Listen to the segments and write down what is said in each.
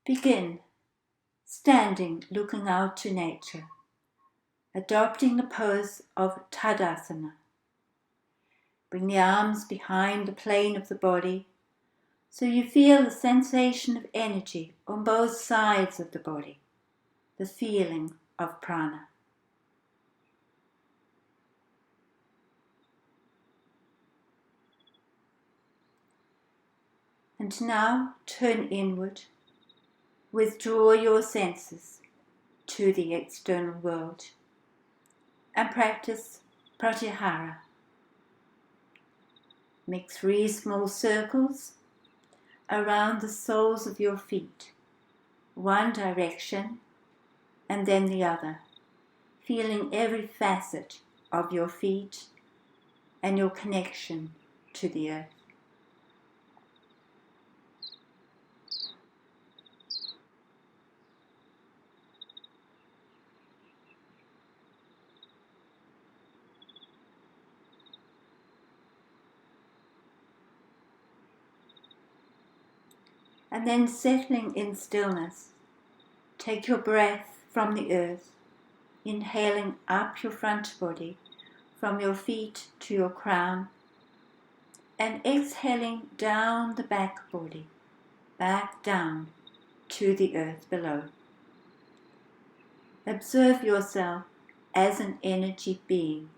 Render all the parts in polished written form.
Begin standing, looking out to nature, adopting the pose of Tadasana. Bring the arms behind the plane of the body so you feel the sensation of energy on both sides of the body, the feeling of prana. And now turn inward, withdraw your senses to the external world and practice Pratyahara. Make 3 small circles around the soles of your feet, one direction and then the other, feeling every facet of your feet and your connection to the earth. And then settling in stillness, take your breath from the earth, inhaling up your front body, from your feet to your crown, and exhaling down the back body, back down to the earth below. Observe yourself as an energy being.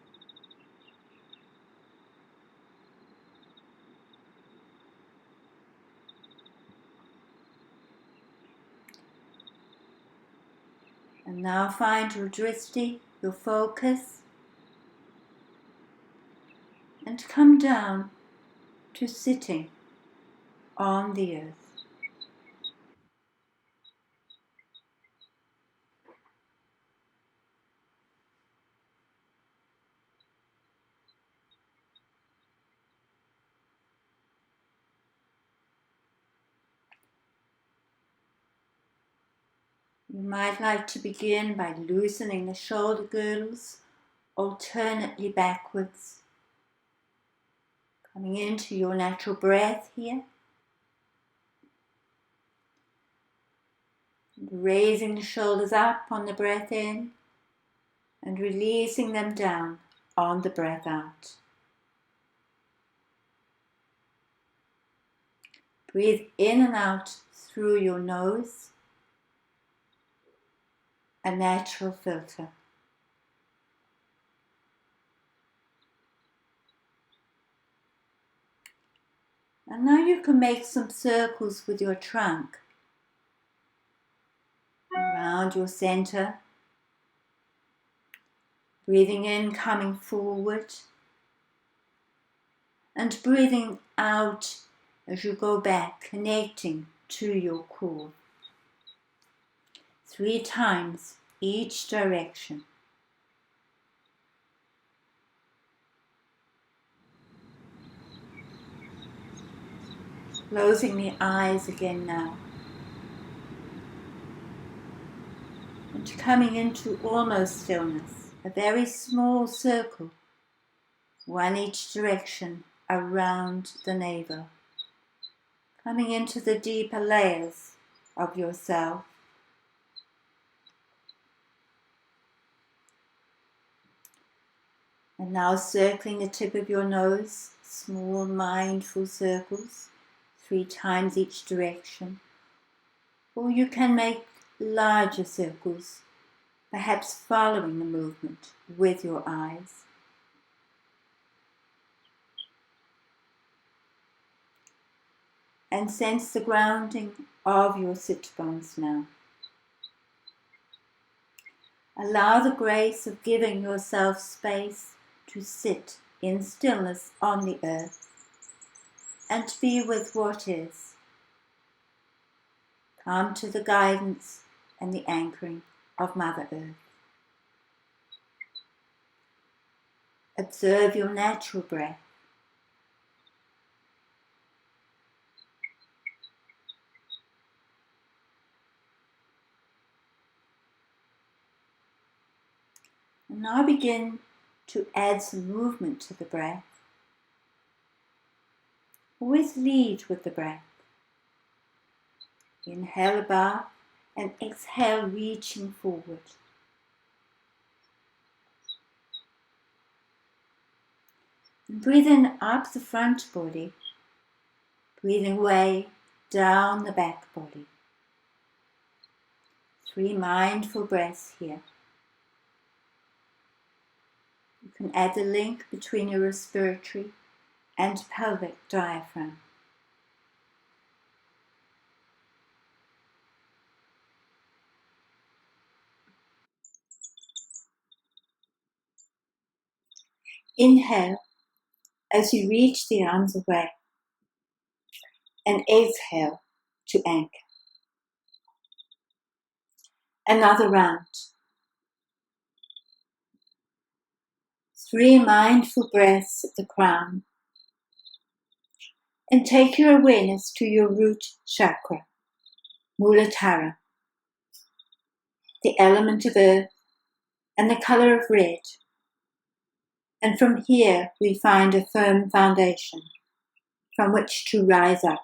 And now find your drishti, your focus, and come down to sitting on the earth. You might like to begin by loosening the shoulder girdles alternately backwards, coming into your natural breath here, and raising the shoulders up on the breath in and releasing them down on the breath out. Breathe in and out through your nose, a natural filter. And now you can make some circles with your trunk around your center. Breathing in, coming forward, and breathing out as you go back, connecting to your core. 3 times each direction. Closing the eyes again now. And coming into almost stillness, a very small circle, one each direction around the navel. Coming into the deeper layers of yourself. And now circling the tip of your nose, small mindful circles, 3 times each direction. Or you can make larger circles, perhaps following the movement with your eyes. And sense the grounding of your sit bones now. Allow the grace of giving yourself space to sit in stillness on the earth and be with what is. Come to the guidance and the anchoring of Mother Earth. Observe your natural breath. And now begin to add some movement to the breath. Always lead with the breath. Inhale above and exhale, reaching forward. And breathe in up the front body, breathing away down the back body. 3 mindful breaths here. You can add a link between your respiratory and pelvic diaphragm. Inhale as you reach the arms away, and exhale to anchor. Another round. 3 mindful breaths at the crown, and take your awareness to your root chakra, Muladhara, the element of earth and the color of red. And from here we find a firm foundation from which to rise up.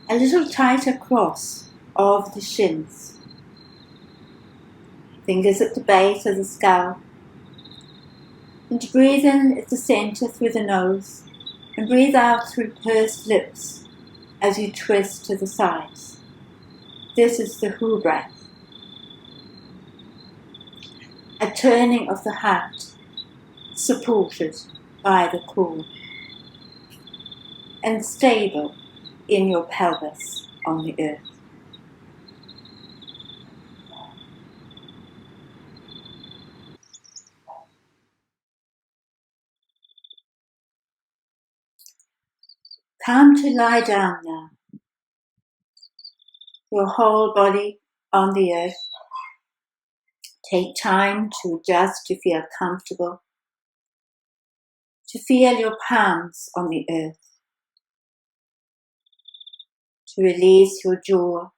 A little tighter cross of the shins. Fingers at the base of the skull. And breathe in at the center through the nose, and breathe out through pursed lips as you twist to the sides. This is the Hu breath. A turning of the heart, supported by the core, and stable in your pelvis on the earth. Come to lie down now. Your whole body on the earth. Take time to adjust to feel comfortable, to feel your palms on the earth, to release your jaw,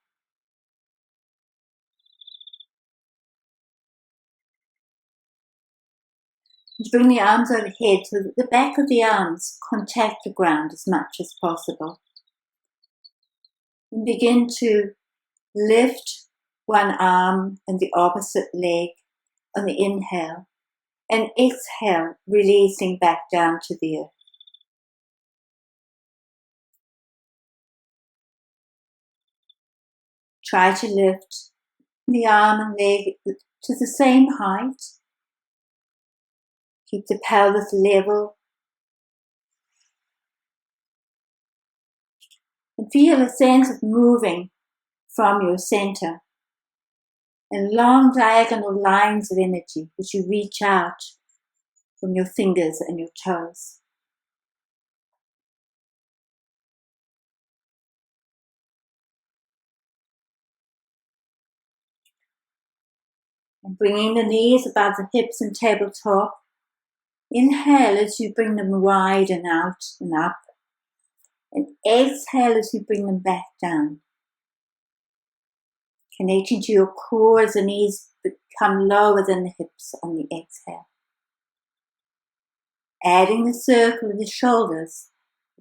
and bring the arms overhead so that the back of the arms contact the ground as much as possible. And begin to lift one arm and the opposite leg on the inhale, and exhale, releasing back down to the earth. Try to lift the arm and leg to the same height. Keep the pelvis level. And feel a sense of moving from your center, and long diagonal lines of energy as you reach out from your fingers and your toes. And bringing the knees above the hips and tabletop. Inhale as you bring them wide and out and up. And exhale as you bring them back down. Connecting to your core as the knees become lower than the hips on the exhale. Adding the circle of the shoulders,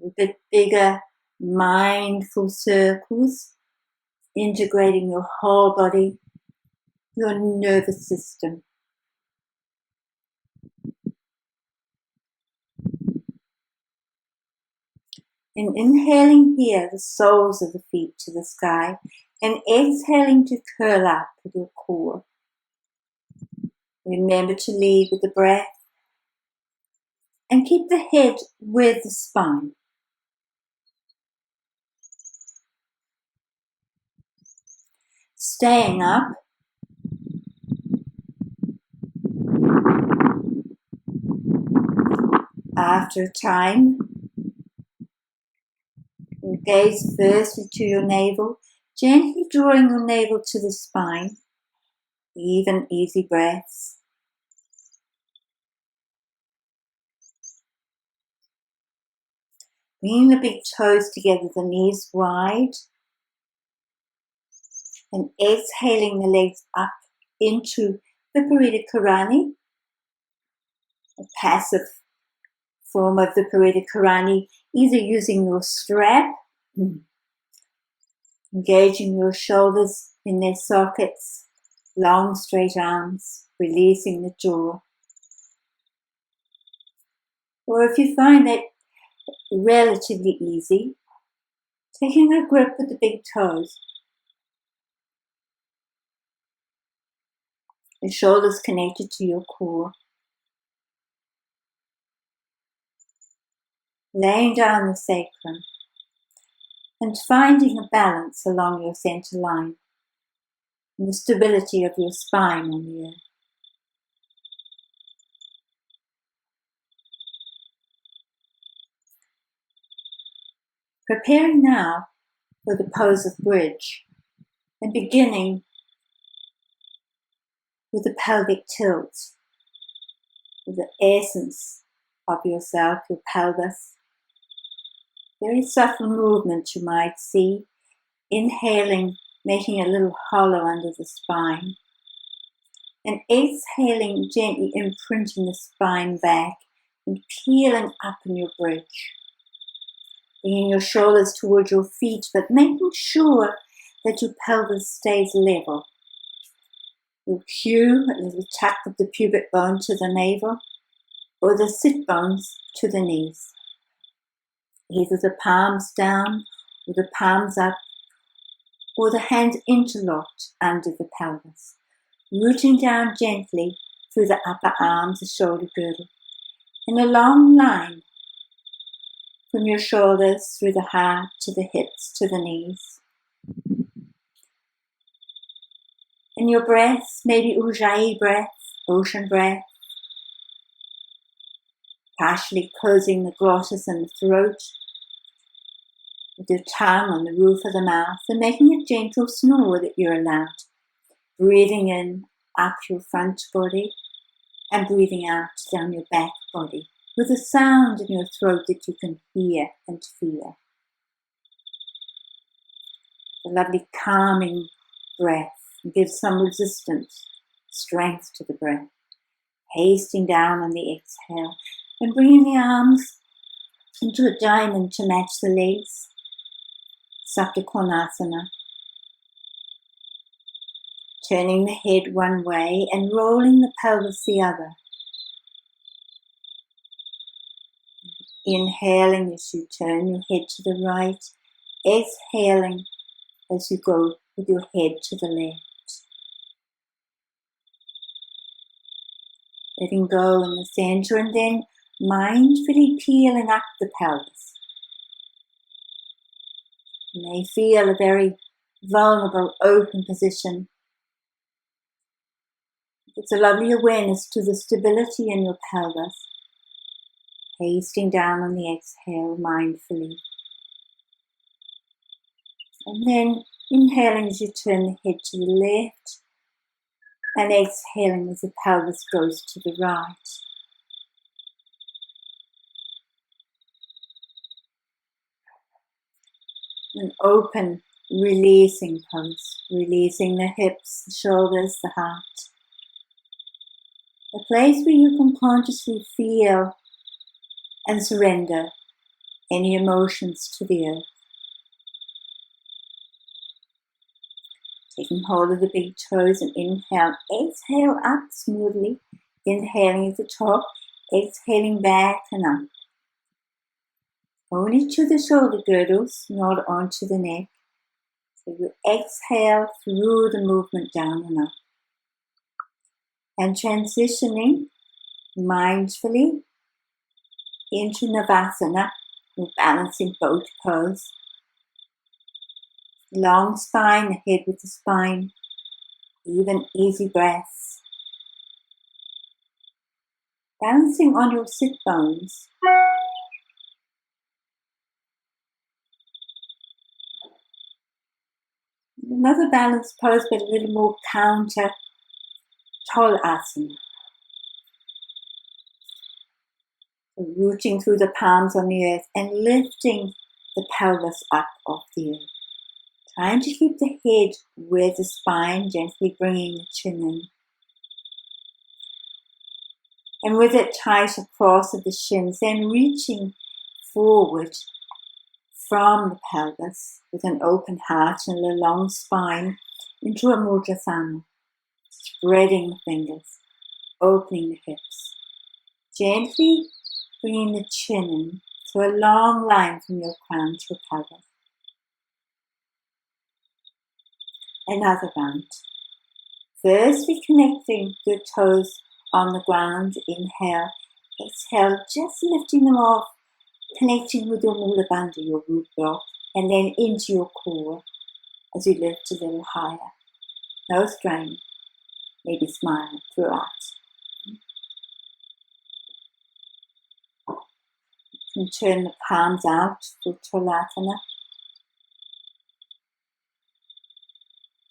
a bit bigger, mindful circles, integrating your whole body, your nervous system. And inhaling here, the soles of the feet to the sky, and exhaling to curl up with your core. Remember to lead with the breath, and keep the head with the spine. Staying up. After a time, you gaze firstly to your navel, gently drawing your navel to the spine. Even, easy breaths. Bringing the big toes together, the knees wide. And exhaling the legs up into Viparita Karani, a passive form of Viparita Karani, either using your strap, engaging your shoulders in their sockets, long straight arms, releasing the jaw. Or if you find that relatively easy, taking a grip with the big toes. Your shoulders connected to your core. Laying down the sacrum and finding a balance along your center line and the stability of your spine on the earth. Preparing now for the pose of bridge and beginning with the pelvic tilt, with the essence of yourself, your pelvis. Very subtle movement you might see. Inhaling, making a little hollow under the spine. And exhaling, gently imprinting the spine back and peeling up in your bridge. Bringing your shoulders towards your feet, but making sure that your pelvis stays level. Your cue, a little tuck of the pubic bone to the navel, or the sit bones to the knees. Either the palms down, or the palms up, or the hands interlocked under the pelvis. Rooting down gently through the upper arms, the shoulder girdle, in a long line from your shoulders through the heart to the hips to the knees. In your breaths, maybe Ujjayi breath, ocean breath, partially closing the glottis and the throat, with your tongue on the roof of the mouth, and making a gentle snore that you're allowed. Breathing in up your front body and breathing out down your back body with a sound in your throat that you can hear and feel. A lovely calming breath gives some resistance, strength to the breath. Hasting down on the exhale and bringing the arms into a diamond to match the legs. Sapta Konasana. Turning the head one way and rolling the pelvis the other. Inhaling as you turn your head to the right. Exhaling as you go with your head to the left. Letting go in the center and then mindfully peeling up the pelvis. You may feel a very vulnerable, open position. It's a lovely awareness to the stability in your pelvis. Hasting down on the exhale mindfully. And then inhaling as you turn the head to the left. And exhaling as the pelvis goes to the right. An open, releasing pose. Releasing the hips, the shoulders, the heart. A place where you can consciously feel and surrender any emotions to the earth. Taking hold of the big toes and inhale. Exhale up smoothly. Inhaling at the top. Exhaling back and up. Only to the shoulder girdles, not onto the neck. So you exhale through the movement down and up. And transitioning mindfully into Navasana, with balancing both pose. Long spine, the head with the spine, even easy breaths. Balancing on your sit bones. Another balanced pose, but a little more counter, Tolasana. Rooting through the palms on the earth and lifting the pelvis up off the earth. Trying to keep the head with the spine, gently bringing the chin in. And with it tight across of the shins, then reaching forward from the pelvis with an open heart and a long spine into a Muladhara. Spreading the fingers, opening the hips. Gently bringing the chin in to a long line from your crown to your pelvis. Another round. First, we're connecting your toes on the ground. Inhale, exhale, just lifting them off, connecting with your Mula Bandha, your root block, and then into your core as you lift a little higher. No strain, maybe smile throughout. You can turn the palms out for Chalatana.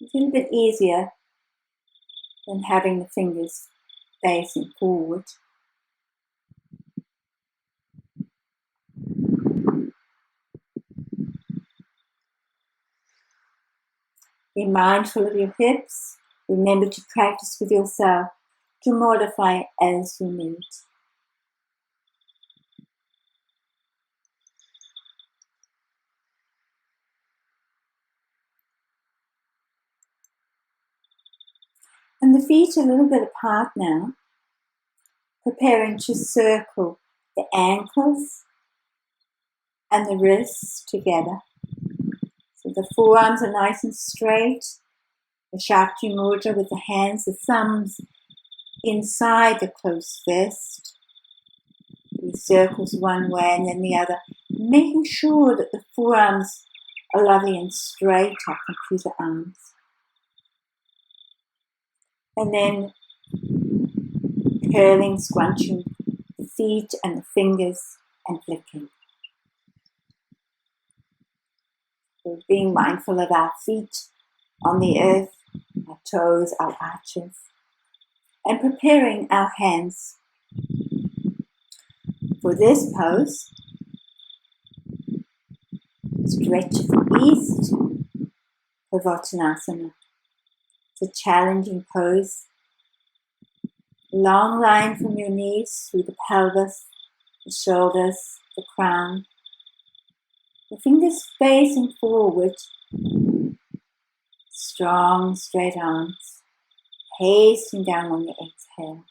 It's a little bit easier than having the fingers facing forward. Be mindful of your hips. Remember to practice with yourself, to modify as you need. And the feet a little bit apart now, preparing to circle the ankles and the wrists together. So the forearms are nice and straight. The Shakti Mudra with the hands, the thumbs inside the closed fist. The circles one way and then the other. Making sure that the forearms are lovely and straight up through the arms. And then curling, scrunching the feet and the fingers and flicking. We're being mindful of our feet on the earth, our toes, our arches, and preparing our hands for this pose. Stretch of the east, Pavottanasana. It's a challenging pose. Long line from your knees through the pelvis, the shoulders, the crown. The fingers facing forward. Strong, straight arms. Pacing down on the exhale.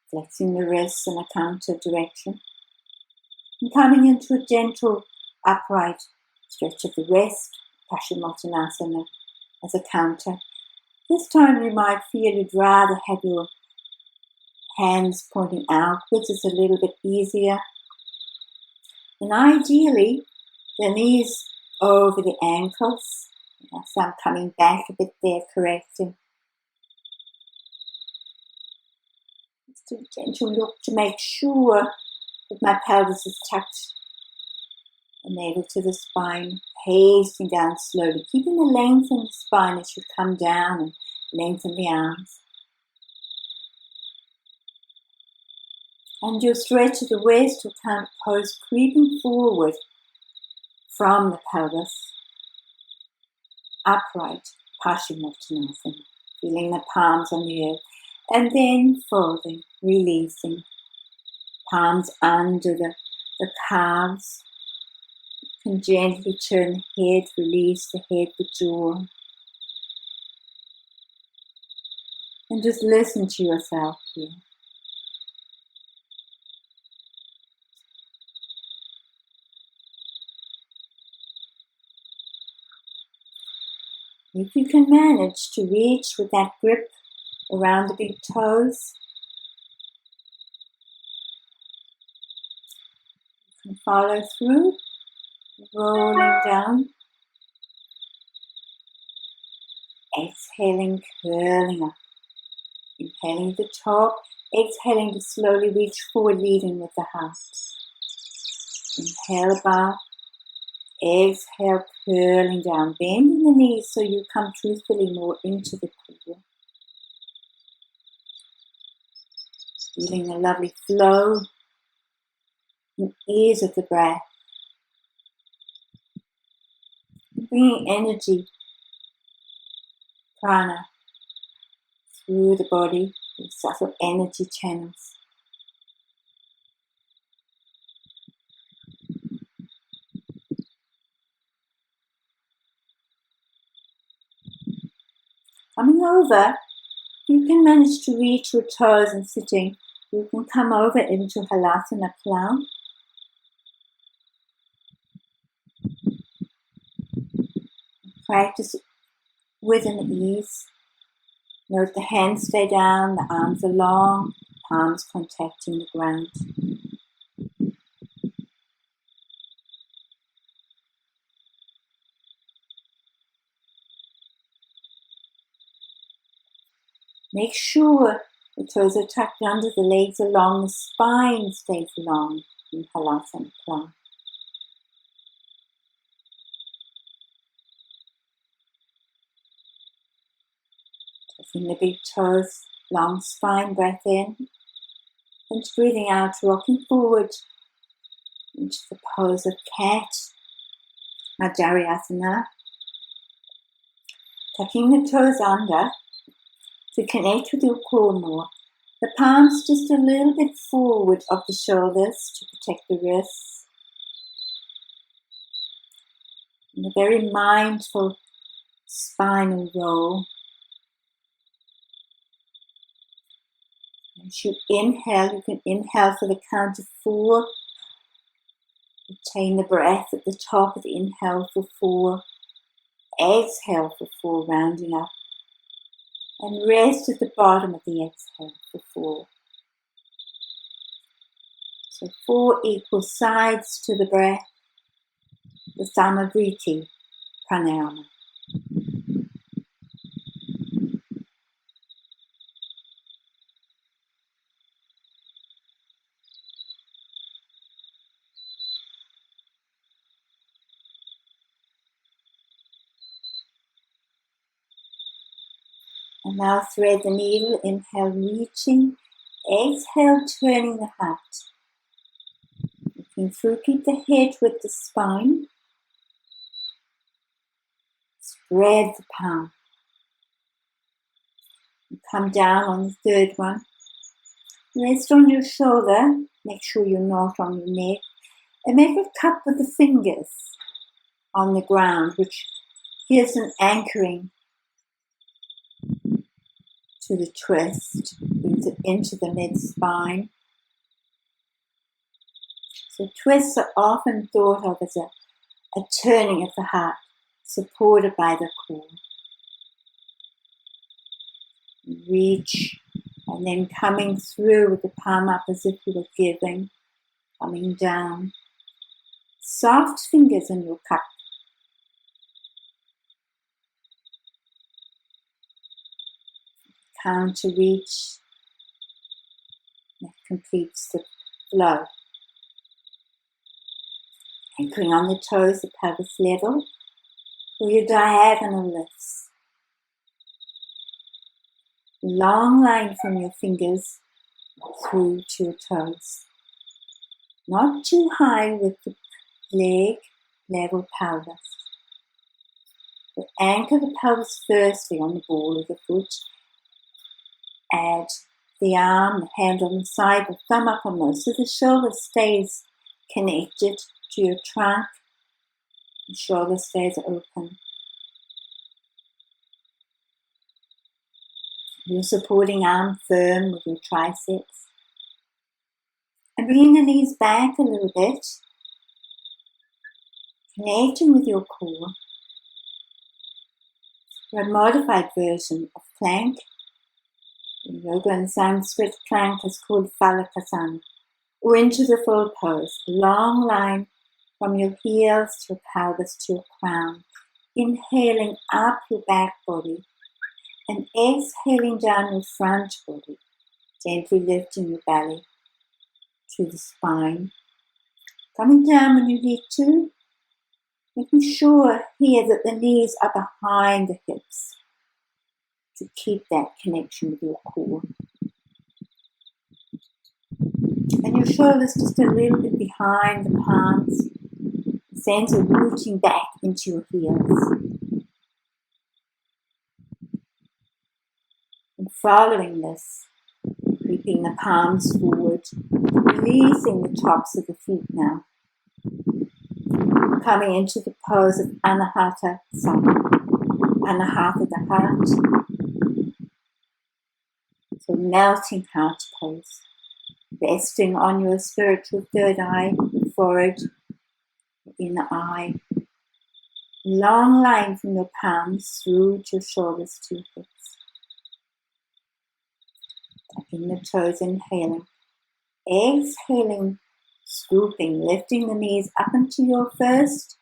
Flexing the wrists in a counter direction. And coming into a gentle upright stretch of the wrist, Paschimottanasana, as a counter. This time you might feel you'd rather have your hands pointing outwards. It's a little bit easier. And ideally, the knees over the ankles. So I'm coming back a bit there, correcting. Just a gentle look to make sure that my pelvis is tucked and navel to the spine, pacing down slowly, keeping the length in the spine as you come down and lengthen the arms. And your stretch of the waist will count pose creeping forward from the pelvis, upright, Paschimottanasana, feeling the palms on the earth, and then folding, releasing, palms under the calves. You can gently turn the head, release the head, the jaw. And just listen to yourself here. If you can manage to reach with that grip around the big toes, you can follow through, rolling down, exhaling, curling up, inhaling the top, exhaling to slowly reach forward, leading with the heart. Inhale above, exhale, curling down, bending the knees so you come truthfully more into the core. Feeling the lovely flow and ease of the breath. Bringing energy, prana, through the body with subtle energy channels. Coming over, you can manage to reach your toes and sitting. You can come over into Halasana plow. Practice with an ease. Note the hands stay down, the arms are long, palms contacting the ground. Make sure the toes are tucked under, the legs are long, the spine stays long in Halasana plow. Taking the big toes, long spine, breath in, and breathing out, rocking forward into the pose of cat, Madhyasana. Tucking the toes under to connect with your core more. The palms just a little bit forward of the shoulders to protect the wrists. And a very mindful spinal roll. As you inhale, you can inhale for the count of 4. Retain the breath at the top of the inhale for 4. Exhale for 4, rounding up. And rest at the bottom of the exhale for 4. So 4 equal sides to the breath, the Samavriti pranayama. And now thread the needle, inhale reaching, exhale turning the heart. Looking through, keep the head with the spine. Spread the palm. And come down on the third one. Rest on your shoulder, make sure you're not on your neck. And make a cup with the fingers on the ground, which gives an anchoring to the twist, brings it into the mid-spine. So twists are often thought of as a turning of the heart, supported by the core. Reach, and then coming through with the palm up as if you were giving, coming down. Soft fingers in your cup. Count to reach. That completes the flow. Anchoring on the toes, the pelvis level, or your diagonal lifts. Long line from your fingers through to your toes. Not too high with the leg level pelvis. But anchor the pelvis firstly on the ball of the foot. Add the arm, the hand on the side, the thumb uppermost, so the shoulder stays connected to your trunk. The shoulder stays open. Your supporting arm firm with your triceps. And bringing the knees back a little bit. Connecting with your core. A modified version of plank. In yoga and Sanskrit, plank is called Phalakasana. Or into the full pose. Long line from your heels to your pelvis to your crown. Inhaling up your back body. And exhaling down your front body. Gently lifting your belly to the spine. Coming down when you need to. Making sure here that the knees are behind the hips to keep that connection with your core. And your shoulders just a little bit behind the palms. Sense of rooting back into your heels. And following this, creeping the palms forward, releasing the tops of the feet now. Coming into the pose of Anahata Sana. Anahata, the heart. So melting heart pose. Resting on your spiritual third eye, the forehead, the inner eye. Long line from your palms through to your shoulders to your hips. Tucking the toes, inhaling. Exhaling, scooping, lifting the knees up into your first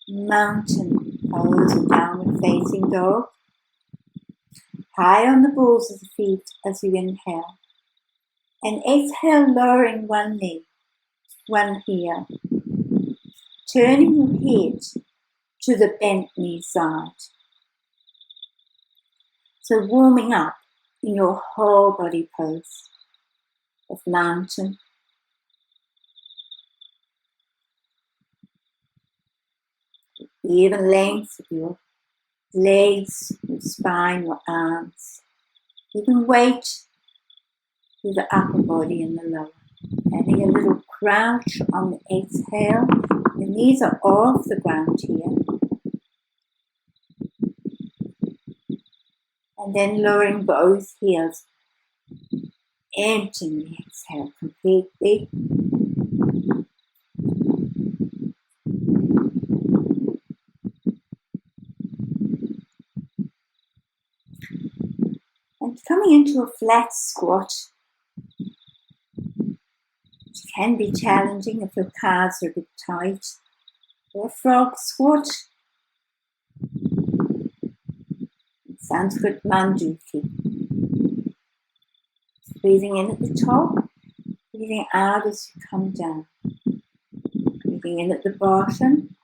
mountain pose or downward facing dog. High on the balls of the feet as you inhale. And exhale, lowering one knee, one heel. Turning your head to the bent knee side. So warming up in your whole body pose of mountain. Even length of your legs, your spine, your arms. Even weight through the upper body and the lower. Adding a little crouch on the exhale. The knees are off the ground here. And then lowering both heels. Emptying the exhale completely. And coming into a flat squat. Which can be challenging if your calves are a bit tight. Or a frog squat. Sanskrit Manduki. Breathing in at the top, breathing out as you come down. Breathing in at the bottom,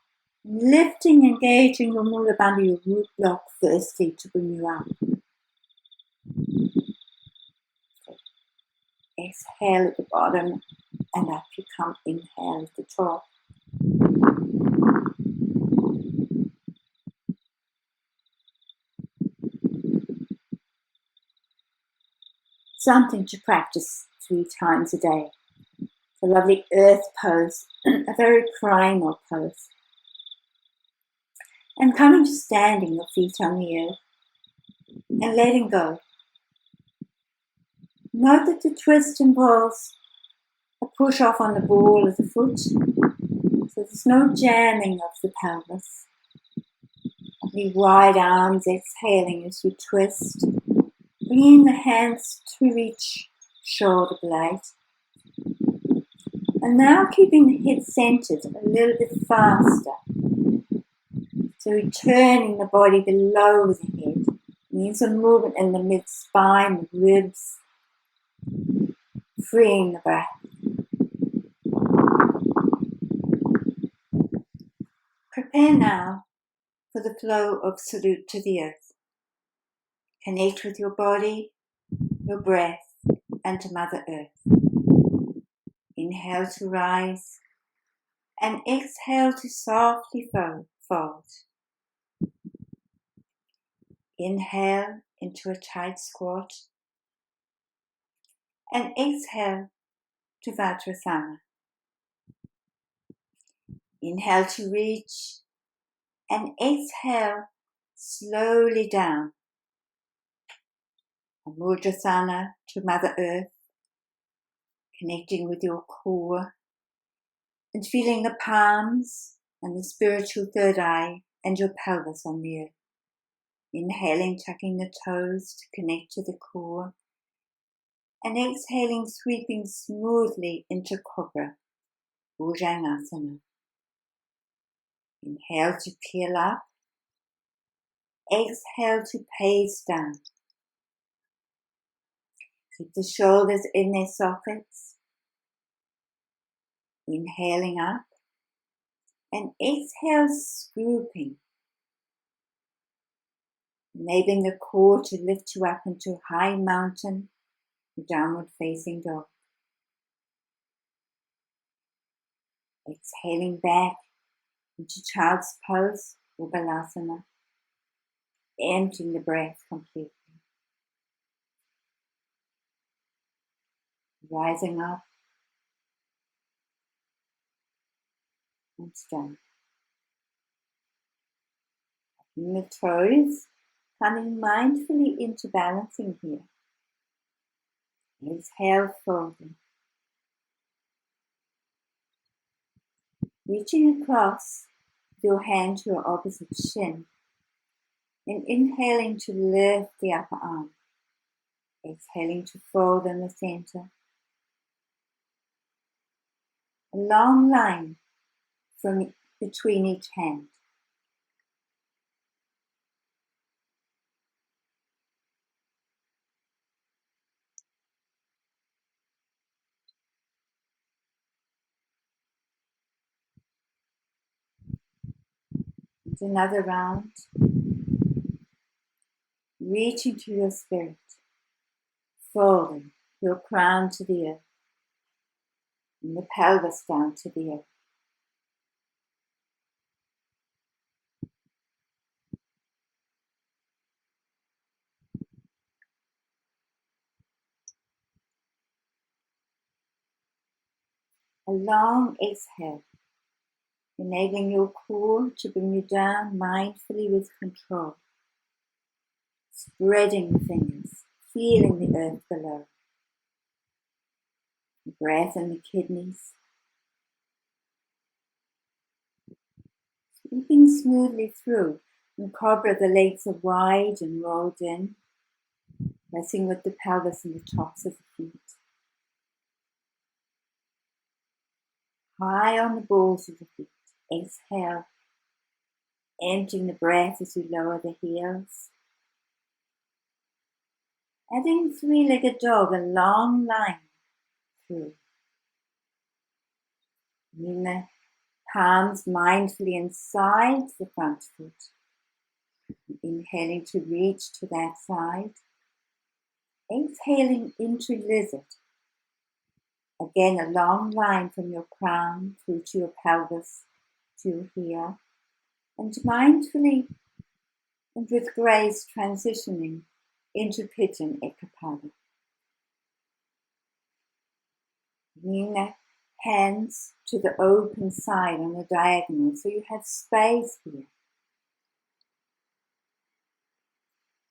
lifting, engaging your Muladhara, your root block firstly to bring you up. Exhale at the bottom and up you come, inhale at the top. Something to practice 3 times a day. A lovely earth pose, a very primal pose. And coming to standing, your feet on the earth, and letting go. Note that the twist involves a push off on the ball of the foot, so there's no jamming of the pelvis. Lovely wide arms, exhaling as you twist, bringing the hands to reach shoulder blade. And now keeping the head centered a little bit faster. So returning the body below the head. Means a movement in the mid-spine, the ribs. Freeing the breath. Prepare now for the flow of salute to the earth. Connect with your body, your breath, and to Mother Earth. Inhale to rise, and exhale to softly fold. Inhale into a tight squat, and exhale to Vajrasana. Inhale to reach, and exhale slowly down. Muladhara to Mother Earth, connecting with your core, and feeling the palms and the spiritual third eye and your pelvis on the earth. Inhaling, tucking the toes to connect to the core, and exhaling, sweeping smoothly into Cobra, Bhujangasana. Inhale to peel up, exhale to pace down. Keep the shoulders in their sockets. Inhaling up, and exhale, scooping. Enabling the core to lift you up into a high mountain, downward facing dog. Exhaling back into child's pose or Balasana, emptying the breath completely. Rising up and down. In the toes, coming mindfully into balancing here. Exhale, folding. Reaching across with your hand to your opposite shin. And inhaling to lift the upper arm. Exhaling to fold in the center. A long line from between each hand. And another round. Reaching to your spirit. Folding your crown to the earth. And the pelvis down to the earth. A long exhale, enabling your core to bring you down mindfully with control. Spreading the fingers, feeling the earth below. The breath in the kidneys. Sweeping smoothly through. In Cobra, the legs are wide and rolled in, resting with the pelvis and the tops of the feet. High on the balls of the feet. Exhale, emptying the breath as you lower the heels. Adding three-legged dog, a long line through. Bring the palms mindfully inside the front foot. Inhaling to reach to that side. Exhaling into lizard. Again, a long line from your crown through to your pelvis, to your heel. And mindfully and with grace transitioning into pigeon ekapada. Bringing the hands to the open side on the diagonal so you have space here.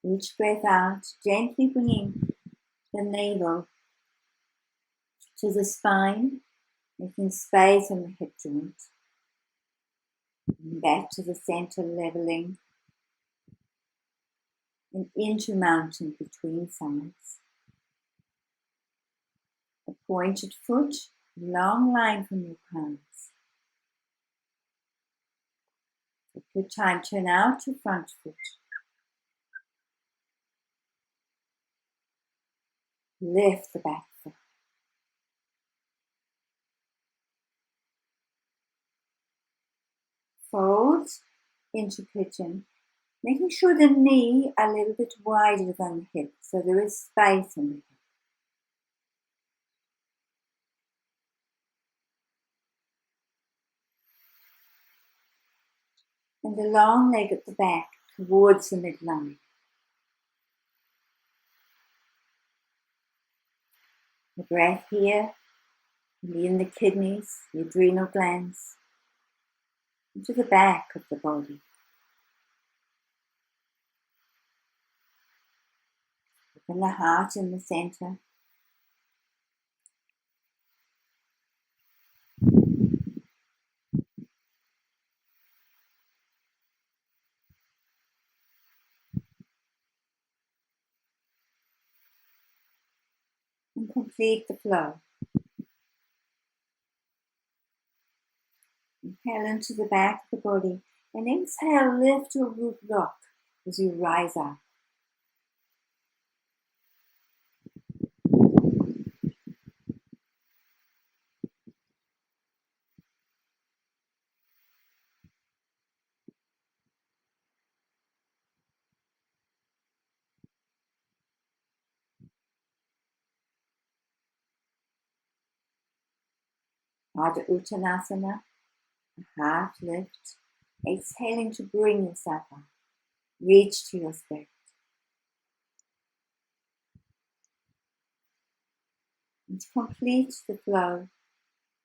Each breath out, gently bringing the navel to the spine, making space on the hip joint. And back to the center, leveling. And into mountain between sides. A pointed foot, long line from your palms. Take your time, turn out your front foot. Lift the back foot. Fold into pigeon, making sure the knee a little bit wider than the hip, so there is space in the hip. And the long leg at the back towards the midline. The breath here, in the kidneys, the adrenal glands, into the back of the body. Open the heart in the center. And complete the flow. Inhale into the back of the body and exhale, lift your root rock as you rise up. Ardha Uttanasana, a half lift, exhaling to bring yourself up. Reach to your spirit. And to complete the flow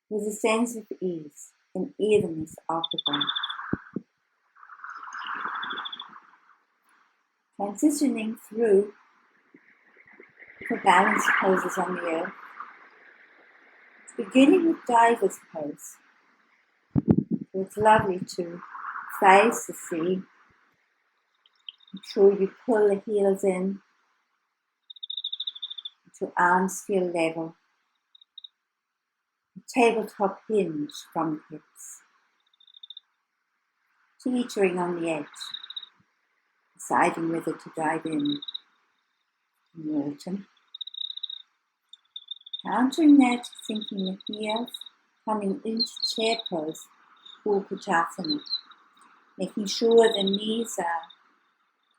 with a sense of ease and evenness of the breath. Transitioning through the balance poses on the earth. Beginning with diver's pose. So it's lovely to face the sea. Make sure you pull the heels in. Your arms feel level. The tabletop hinge from the hips. Teetering on the edge. Deciding whether to dive in the autumn. Countering that, sinking the heels, coming into chair pose, Practise, making sure the knees are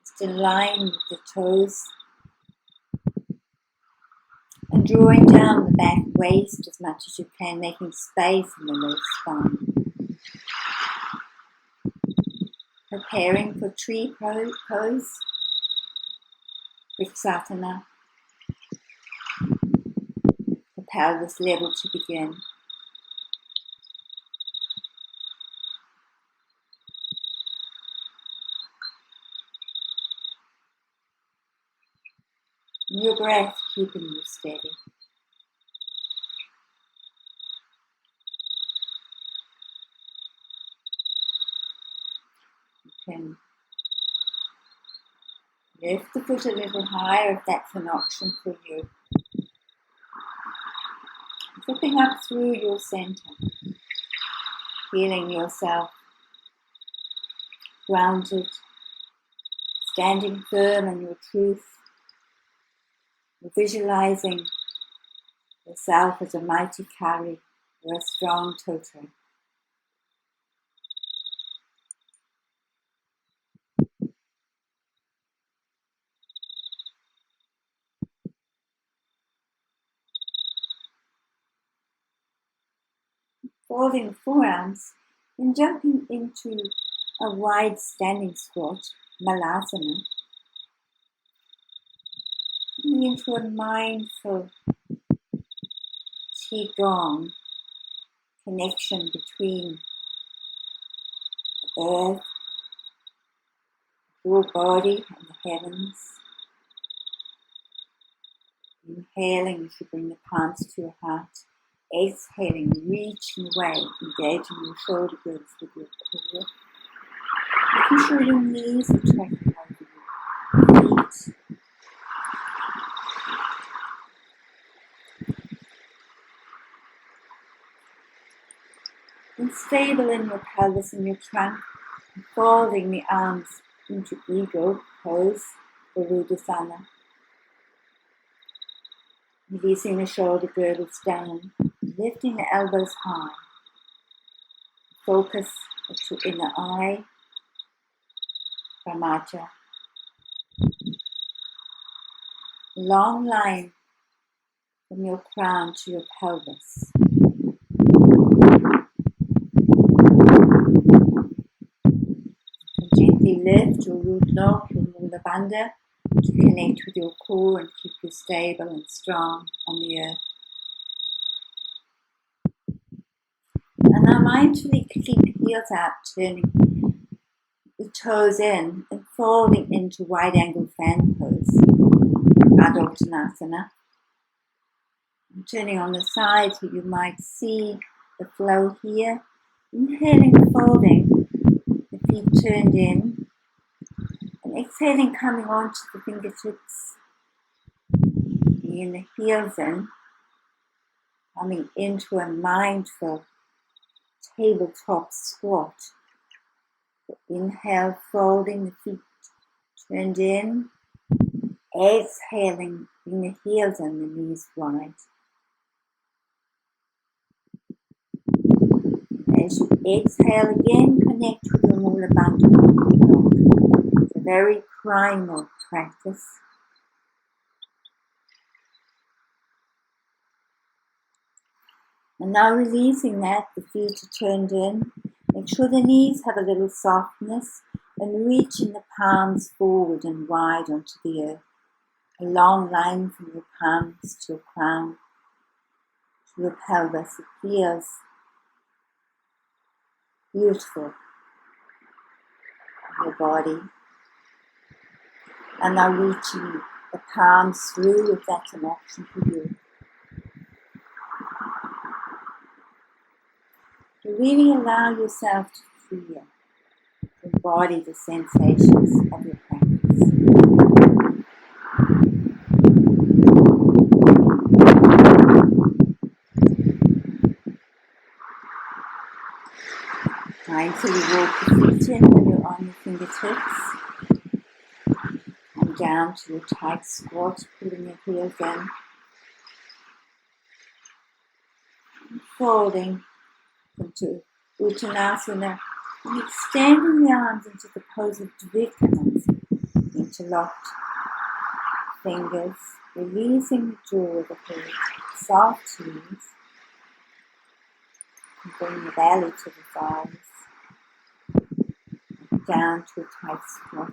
just in line with the toes, and drawing down the back waist as much as you can, making space in the low spine. Preparing for tree pose, Practise. The pelvis level to begin. Your breath keeping you steady. You can lift the foot a little higher if that's an option for you. Zipping up through your center. Feeling yourself grounded, standing firm in your truth. Visualizing yourself as a mighty Kari or a strong Toto. Folding the forearms and jumping into a wide standing squat, Muladhara. Coming into a mindful Qigong connection between the earth, your body and the heavens. Inhaling as you bring the palms to your heart. Exhaling, reaching away, engaging your shoulder girdles with your core. Making sure your knees are tracking over your feet. And stable in your pelvis and your trunk, and folding the arms into eagle pose, Navasana. Releasing the shoulder girdles down, lifting the elbows high. Focus at your inner eye, Brahmaja. Long line from your crown to your pelvis. And gently lift your root lock, your Muladhara, to connect with your core and keep you stable and strong on the earth. And now mindfully keep the heels out, turning the toes in and folding into wide angle fan pose, Ardha Uttanasana. And turning on the side so you might see the flow here. Inhaling, folding, the feet turned in. And exhaling, coming onto the fingertips. Bringing the heels in. Coming into a mindful tabletop squat. Inhale, folding the feet turned in. Exhaling, bring the heels and the knees wide. As you exhale again, connect with your Muladhara. It's a very primal practice. And now releasing that, the feet are turned in. Make sure the knees have a little softness and reaching the palms forward and wide onto the earth. A long line from your palms to your crown, to your pelvis. It feels beautiful in your body. And now reaching the palms through if that's an option for you. You really allow yourself to feel, embody the sensations of your practice. Mindfully walk the feet in when you're on your fingertips. And down to your tight squat, pulling your heels in. And folding into Uttanasana. And extending the arms into the pose of Dvikonasana. Interlocked fingers. Releasing the jaw of the head. Soft knees. And bring the belly to the thighs. Down to a tight squat.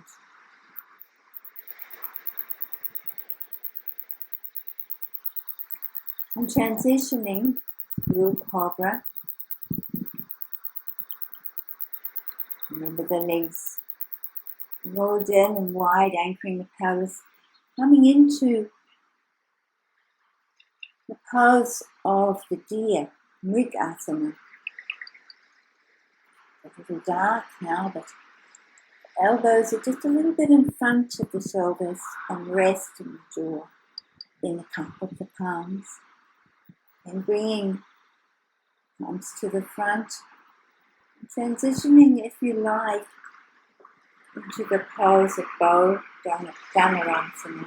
And transitioning through Cobra. Remember the legs rolled in and wide, anchoring the pelvis. Coming into the pose of the deer, Mrigasana. A little dark now, but elbows are just a little bit in front of the shoulders and resting the jaw in the cup of the palms. And bringing arms to the front. Transitioning, if you like, into the pose of bow, Dhanurasana.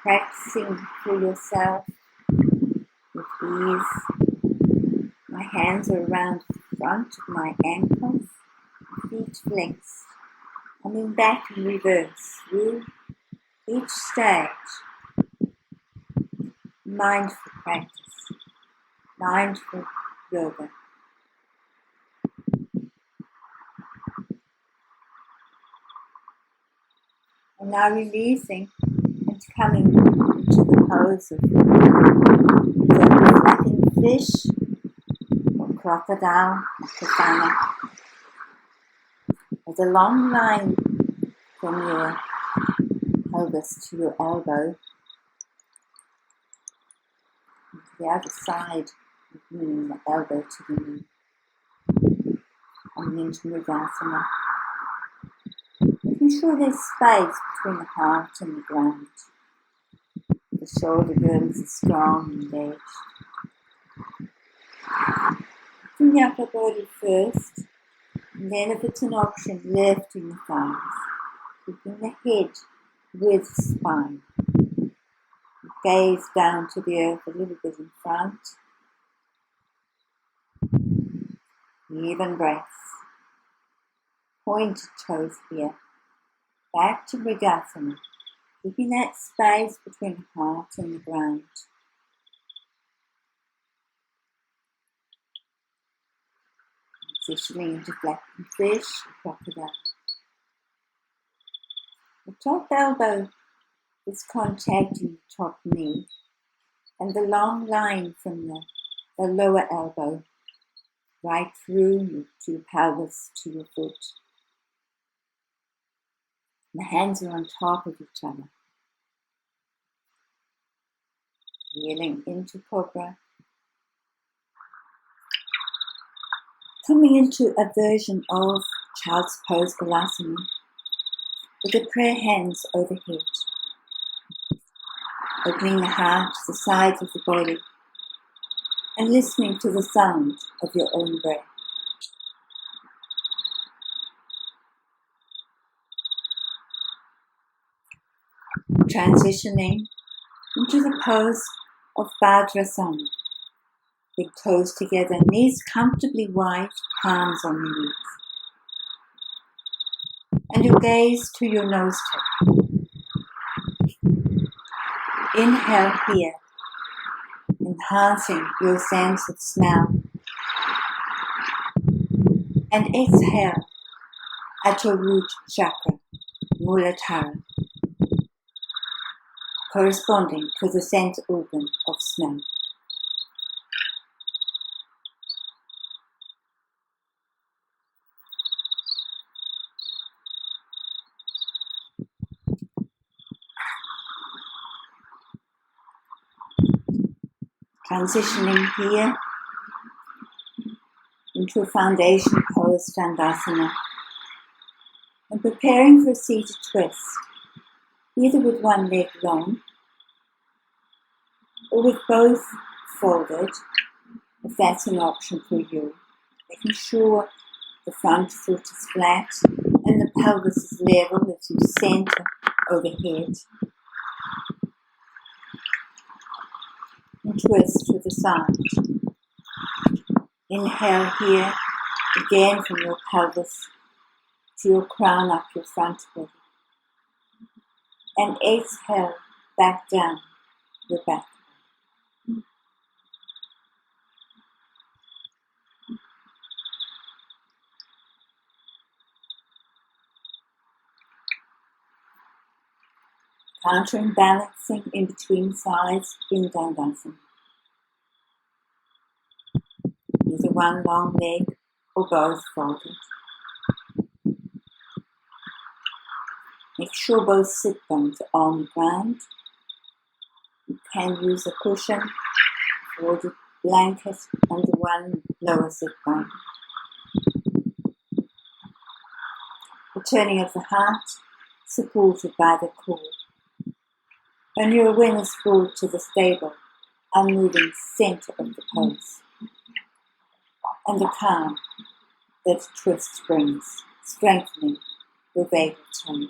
Practicing for yourself with ease. My hands are around the front of my ankles, feet flexed, coming back in reverse through each stage. Mindful practice, mindful yoga. And now releasing and coming into the pose of the flapping fish or crocodile, Navasana. There's a long line from your pelvis to your elbow. The other side, meaning the elbow to the knee. Coming into Muladhara. Making sure there's space between the heart and the ground. The shoulder girdles are strong and engaged. Lifting the upper body first, and then if it's an option, lifting the thighs. Keeping the head with spine. Gaze down to the earth a little bit in front. Even breaths. Pointed toes here. Back to Mrigasana. Keeping that space between the heart and the ground. Transitioning into flapping fish, crocodile. The top elbow is contacting the top knee, and the long line from the lower elbow right through to your pelvis to your foot. The hands are on top of each other. Kneeling into Cobra. Coming into a version of Child's Pose Balasana with the prayer hands overhead. Opening the heart to the sides of the body and listening to the sound of your own breath. Transitioning into the pose of Bhadrasana. Big toes together, knees comfortably wide, palms on the knees. And your gaze to your nose tip. Inhale here. And enhancing your sense of smell. And exhale at your root chakra, Muladhara, corresponding to the sense organ of smell. Transitioning here into a foundation pose, Dandasana, and preparing for a seated twist, either with one leg long or with both folded, if that's an option for you, making sure the front foot is flat and the pelvis is level as you center overhead. And twist to the side. Inhale here, again from your pelvis to your crown up your front body. And exhale back down your back. Countering, balancing in between sides in Dandasana. Either one long leg or both folded. Make sure both sit bones are on the ground. You can use a cushion or the blanket under one lower sit bone. The turning of the heart supported by the core. And your awareness brought to the stable, unmoving center of the pose. And the calm that twist brings, strengthening your vagal tone.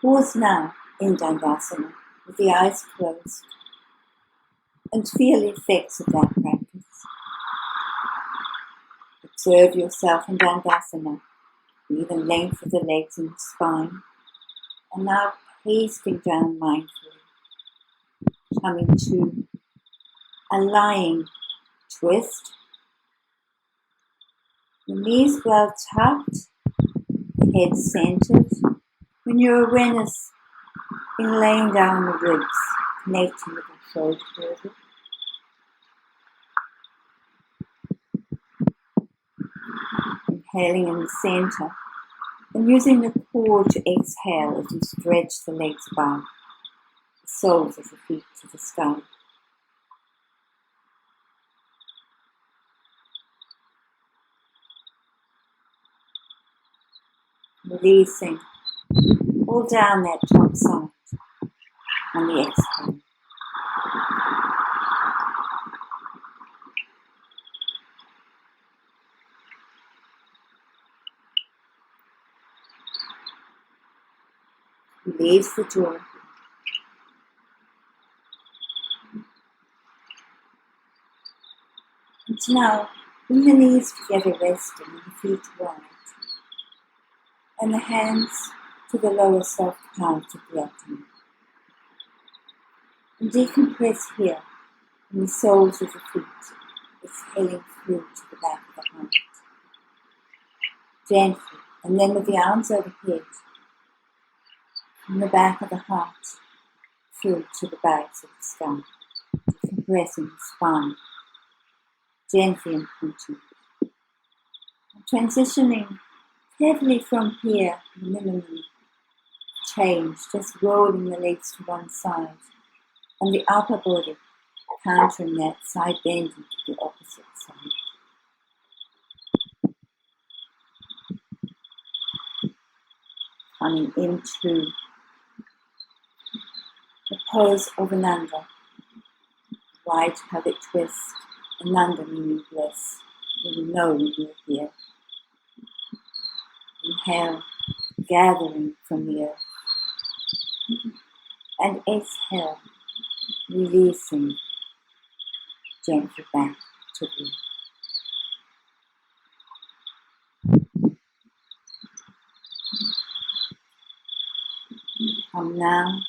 Pause now in Dandasana with the eyes closed and feel the effects of that practice. Observe yourself in Dandasana, the length of the legs and the spine, and now pasting down mindfully, coming to a lying twist. The knees well tucked, the head centered, when your awareness in laying down the ribs, connecting with the shoulder girdle. Inhaling in the center, and using the core to exhale as you stretch the legs above, the soles of the feet to the sky. Releasing all down that top side on the exhale. Release the jaw. And now, bring the knees together resting and the feet wide. And the hands to the lower soft part of the abdomen. And decompress here in the soles of the feet, exhaling through to the back of the heart. Gently, and then with the arms overhead, from the back of the heart through to the base of the skull, decompressing the spine, gently and punctually. Transitioning heavily from here, minimally change, just rolling the legs to one side, and the upper body countering that side bending to the opposite side. Coming into the pose of Ananda, wide pelvic twist, Ananda meaning bliss. You will know when you're here. Inhale, gathering from the earth. And exhale, releasing gently back to the earth. And now,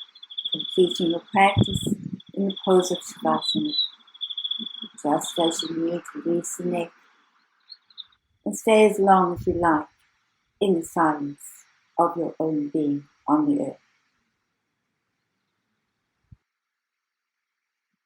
completing your practice in the pose of Shavasana, just as you need to release the neck, and stay as long as you like in the silence of your own being on the earth.